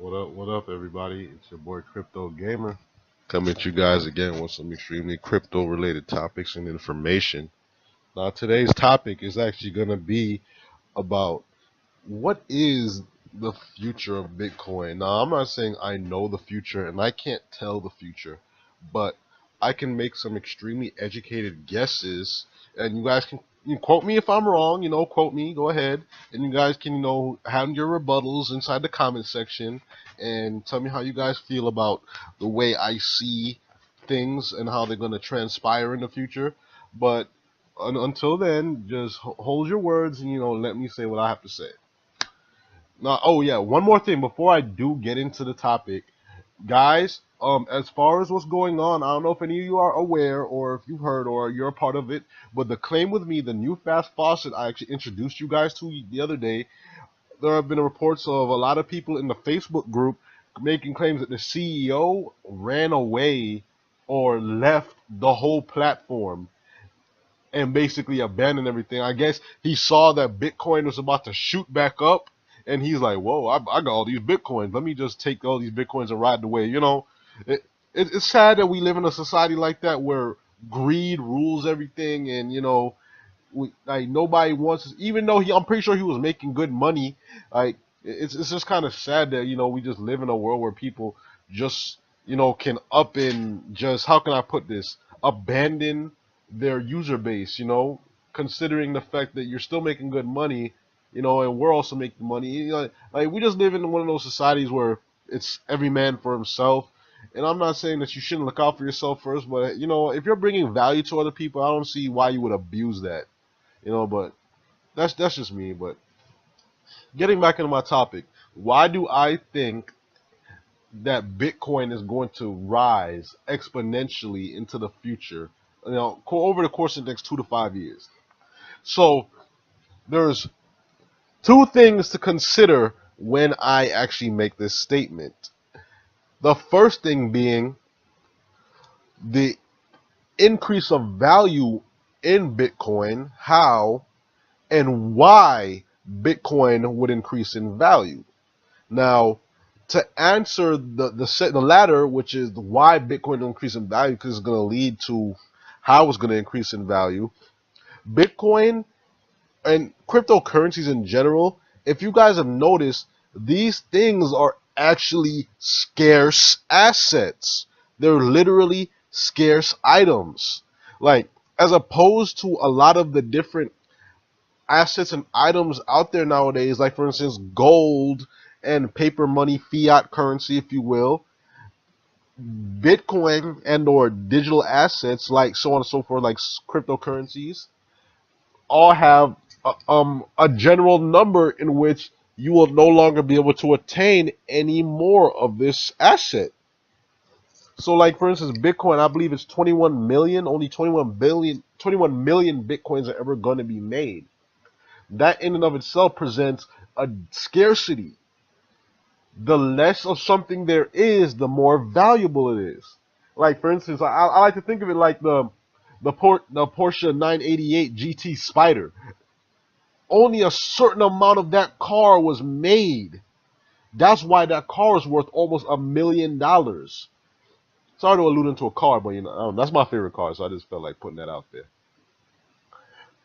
What up, everybody? It's your boy Crypto Gamer coming at you guys again with some extremely crypto related topics and information. Now, today's topic is actually going to be about what is the future of Bitcoin. Now, I'm not saying I know the future and I can't tell the future, but I can make some extremely educated guesses, and you guys can quote me if I'm wrong. Quote me, go ahead, and you guys can have your rebuttals inside the comment section and tell me how you guys feel about the way I see things and how they're going to transpire in the future. But until then, just hold your words and let me say what I have to say. Now, oh yeah, one more thing before I do get into the topic, guys. As far as what's going on, I don't know if any of you are aware or if you've heard or you're a part of it, but the claim with me, the new fast faucet I actually introduced you guys to the other day, there have been reports of a lot of people in the Facebook group making claims that the CEO ran away or left the whole platform and basically abandoned everything. I guess he saw that Bitcoin was about to shoot back up, and he's like, "Whoa, I got all these Bitcoins. Let me just take all these Bitcoins and ride the wave." It's sad that we live in a society like that where greed rules everything, and like nobody wants. Even though I'm pretty sure he was making good money. Like it's just kind of sad that we just live in a world where people just can up and just, how can I put this, abandon their user base. Considering the fact that you're still making good money, and we're also making money. Like we just live in one of those societies where it's every man for himself. And I'm not saying that you shouldn't look out for yourself first, but if you're bringing value to other people, I don't see why you would abuse that. But that's just me. But getting back into my topic, why do I think that Bitcoin is going to rise exponentially into the future? Over the course of the next 2 to 5 years. So there's two things to consider when I actually make this statement. The first thing being the increase of value in Bitcoin, how and why Bitcoin would increase in value. Now, to answer the latter, which is why Bitcoin will increase in value, because it's going to lead to how it's going to increase in value. Bitcoin and cryptocurrencies in general, if you guys have noticed, these things are actually scarce assets. They're literally scarce items. Like, as opposed to a lot of the different assets and items out there nowadays, like for instance, gold and paper money, fiat currency, if you will, Bitcoin and or digital assets like so on and so forth, like cryptocurrencies, all have a general number in which you will no longer be able to attain any more of this asset. So, like for instance, Bitcoin, I believe it's 21 million, only 21 million Bitcoins are ever going to be made. That in and of itself presents a scarcity. The less of something there is, the more valuable it is. Like for instance, I like to think of it like the Porsche 988 GT Spider. Only a certain amount of that car was made. That's why that car is worth almost $1 million. Sorry to allude into a car, but that's my favorite car, so I just felt like putting that out there.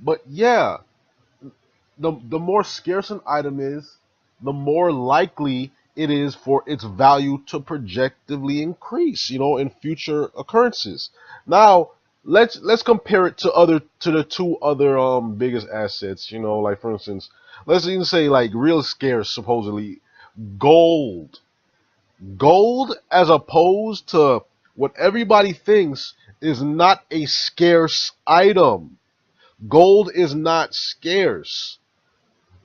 But yeah, the more scarce an item is, the more likely it is for its value to projectively increase, in future occurrences. Now, let's compare it to the two other biggest assets, like for instance, let's even say like real scarce supposedly gold. Gold, as opposed to what everybody thinks, is not a scarce item. Gold is not scarce.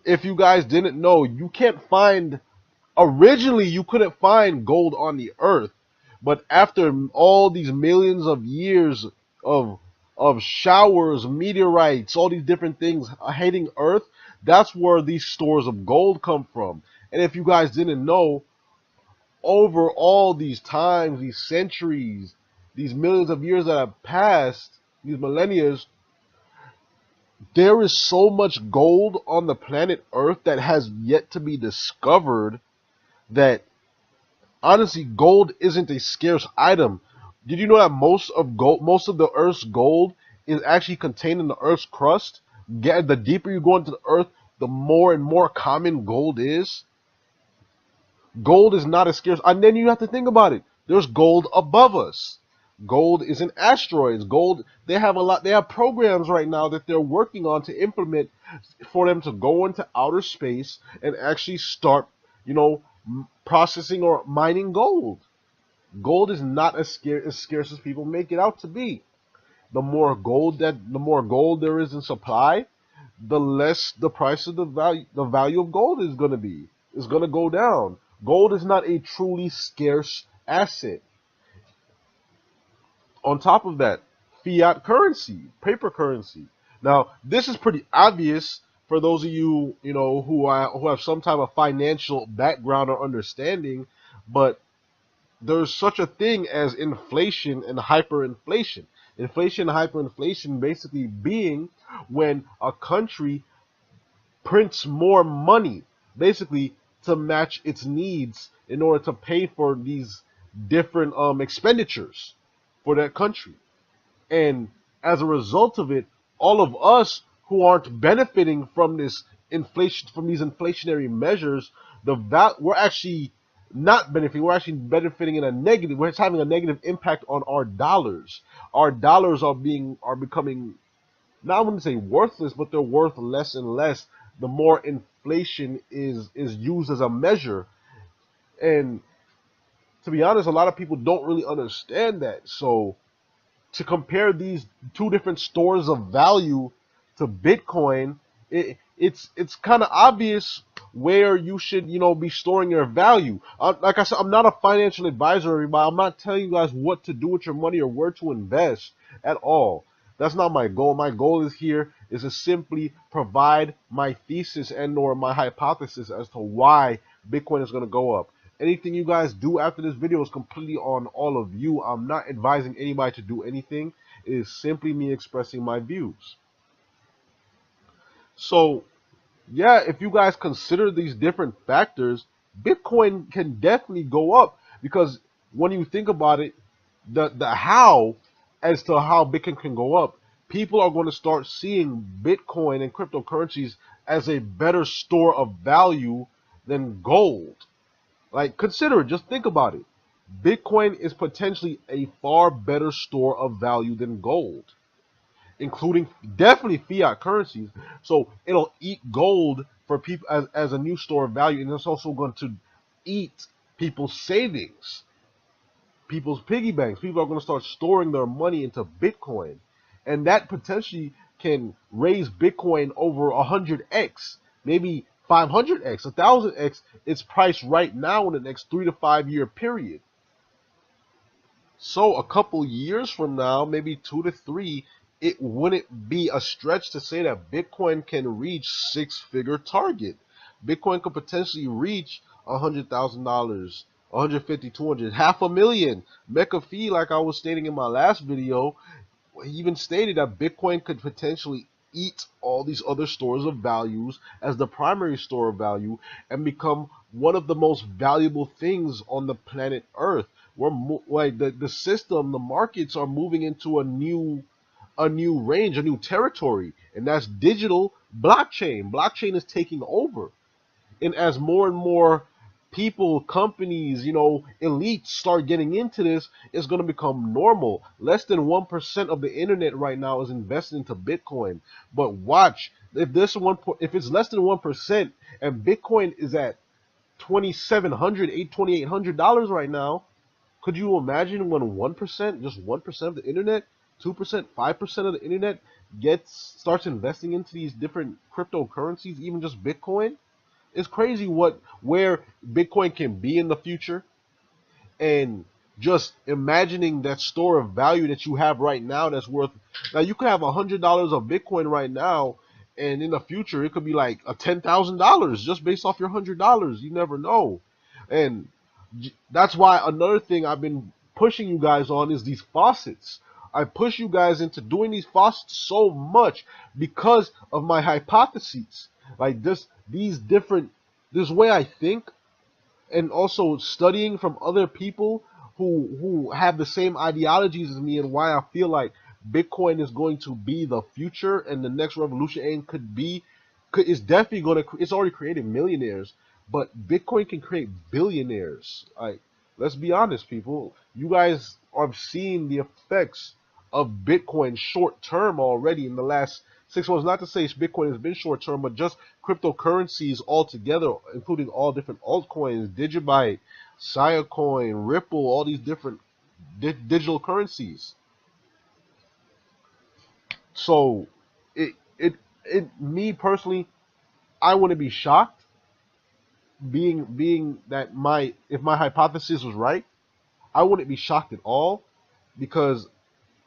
If you guys didn't know, you can't find, originally you couldn't find gold on the earth, but after all these millions of years of showers, meteorites, all these different things hitting earth, that's where these stores of gold come from. And if you guys didn't know, over all these times, these centuries, these millions of years that have passed, these millennia, there is so much gold on the planet Earth that has yet to be discovered, that honestly, gold isn't a scarce item. Did you know that most of the Earth's gold is actually contained in the Earth's crust? The deeper you go into the Earth, the more and more common gold is. Gold is not as scarce. And then you have to think about it. There's gold above us. Gold is in asteroids. Gold, they have a lot. They have programs right now that they're working on to implement for them to go into outer space and actually start, processing or mining gold. Gold is not as scarce as people make it out to be. The more gold there is in supply, the less the price of the value of gold is going to be. It's going to go down. Gold is not a truly scarce asset. On top of that, fiat currency, paper currency. Now, this is pretty obvious for those of you, who have some type of financial background or understanding, but there's such a thing as inflation and hyperinflation. Inflation and hyperinflation basically being when a country prints more money, basically to match its needs in order to pay for these different expenditures for that country. And as a result of it, all of us who aren't benefiting from this inflation, from these inflationary measures, we're actually not benefiting. We're actually benefiting in a negative. We're having a negative impact on our dollars. Our dollars are becoming, not I wouldn't say worthless, but they're worth less and less the more inflation is used as a measure. And to be honest, a lot of people don't really understand that. So to compare these two different stores of value to Bitcoin, it's kind of obvious where you should be storing your value. Like I said, I'm not a financial advisor, everybody. I'm not telling you guys what to do with your money or where to invest at all. That's not my goal. My goal is to simply provide my thesis and or my hypothesis as to why Bitcoin is going to go up. Anything you guys do after this video is completely on all of you. I'm not advising anybody to do anything. It is simply me expressing my views. So, yeah, if you guys consider these different factors, Bitcoin can definitely go up, because when you think about it, the how as to how Bitcoin can go up, people are going to start seeing Bitcoin and cryptocurrencies as a better store of value than gold. Like, consider it, just think about it. Bitcoin is potentially a far better store of value than gold, including definitely fiat currencies. So it'll eat gold for people as a new store of value, and it's also going to eat people's savings, people's piggy banks. People are going to start storing their money into Bitcoin, and that potentially can raise Bitcoin over 100x, maybe 500x, 1000x its price right now in the next 3 to 5 year period. So a couple years from now, maybe 2 to 3, it wouldn't be a stretch to say that Bitcoin can reach six-figure target. Bitcoin could potentially reach $100,000, 150, 200, $500,000. McAfee, like I was stating in my last video, he even stated that Bitcoin could potentially eat all these other stores of values as the primary store of value and become one of the most valuable things on the planet Earth. Like the system, the markets are moving into a new range, a new territory, and that's digital blockchain. Blockchain is taking over, and as more and more people, companies, elites start getting into this, it's going to become normal. Less than 1% of the internet right now is invested into Bitcoin. But watch, if it's less than 1%, and Bitcoin is at $2,700 right now, could you imagine when 1%, just 1% of the internet, 2%, 5% of the internet starts investing into these different cryptocurrencies, even just Bitcoin? It's crazy where Bitcoin can be in the future. And just imagining that store of value that you have right now that's worth, now you could have $100 of Bitcoin right now, and in the future it could be like a $10,000 just based off your $100. You never know. And that's why another thing I've been pushing you guys on is these faucets. I push you guys into doing these faucets so much because of my hypotheses. Like this way I think, and also studying from other people who have the same ideologies as me, and why I feel like Bitcoin is going to be the future and the next revolution, and it's definitely going to, it's already created millionaires, but Bitcoin can create billionaires. Like, let's be honest, people. You guys are seeing the effects of Bitcoin short term already in the last 6 months. Not to say Bitcoin has been short term, but just cryptocurrencies altogether, including all different altcoins, Digibyte, Siacoin, Ripple, all these different digital currencies. So, me personally, I wouldn't be shocked, being that if my hypothesis was right, I wouldn't be shocked at all, because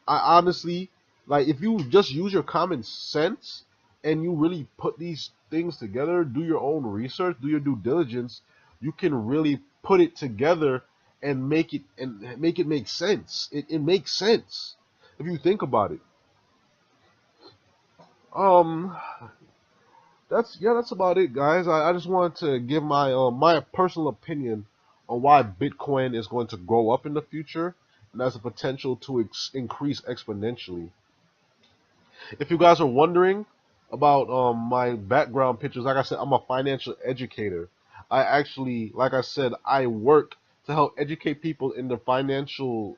I honestly, like, if you just use your common sense and you really put these things together, do your own research, do your due diligence, you can really put it together and make it make sense. It makes sense if you think about it. Um, that's about it, guys. I just wanted to give my personal opinion on why Bitcoin is going to grow up in the future and has the potential to increase exponentially. If you guys are wondering about my background pictures, like I said, I'm a financial educator. I actually, like I said, I work to help educate people in the financial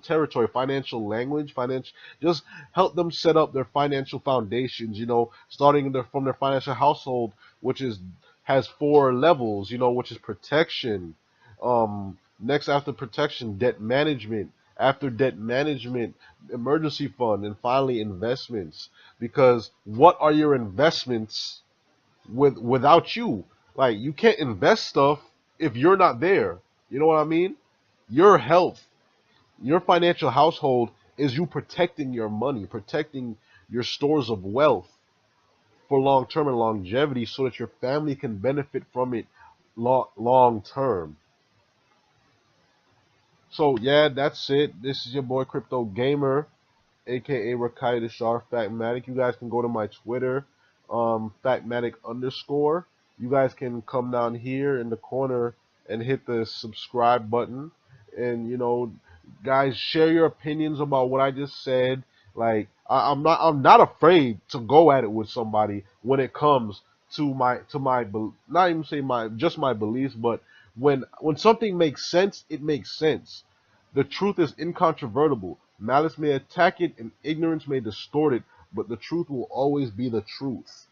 territory, financial language, financial, just help them set up their financial foundations. Starting from their financial household, which has 4 levels. Which is protection. Next after protection, debt management. After debt management, emergency fund, and finally investments. Because what are your investments without you? Like, you can't invest stuff if you're not there. You know what I mean? Your health, your financial household is you protecting your money, protecting your stores of wealth for long term and longevity, so that your family can benefit from it long term. So yeah, that's it. This is your boy Crypto Gamer, aka Rakai the Sharp Factmatic. You guys can go to my Twitter, Factmatic _. You guys can come down here in the corner and hit the subscribe button. And guys, share your opinions about what I just said. Like, I'm not afraid to go at it with somebody when it comes not even say just my beliefs, but when something makes sense, it makes sense. The truth is incontrovertible. Malice may attack it and ignorance may distort it, but the truth will always be the truth.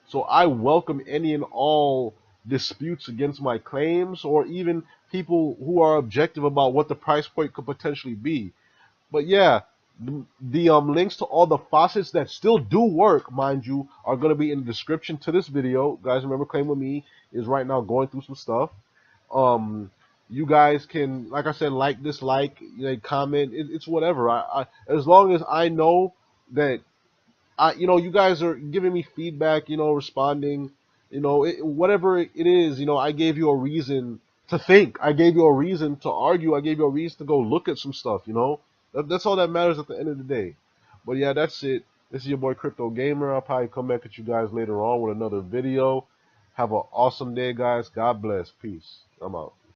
So I welcome any and all disputes against my claims, or even people who are objective about what the price point could potentially be. But yeah, the links to all the faucets that still do work, mind you, are going to be in the description to this video. Guys, remember, Claim With Me is right now going through some stuff. You guys can, like I said, dislike, comment. It's whatever. As long as I know that you guys are giving me feedback, responding, whatever it is, I gave you a reason to think. I gave you a reason to argue. I gave you a reason to go look at some stuff. That's all that matters at the end of the day. But yeah, that's it. This is your boy Crypto Gamer. I'll probably come back at you guys later on with another video. Have an awesome day, guys. God bless. Peace. I'm out.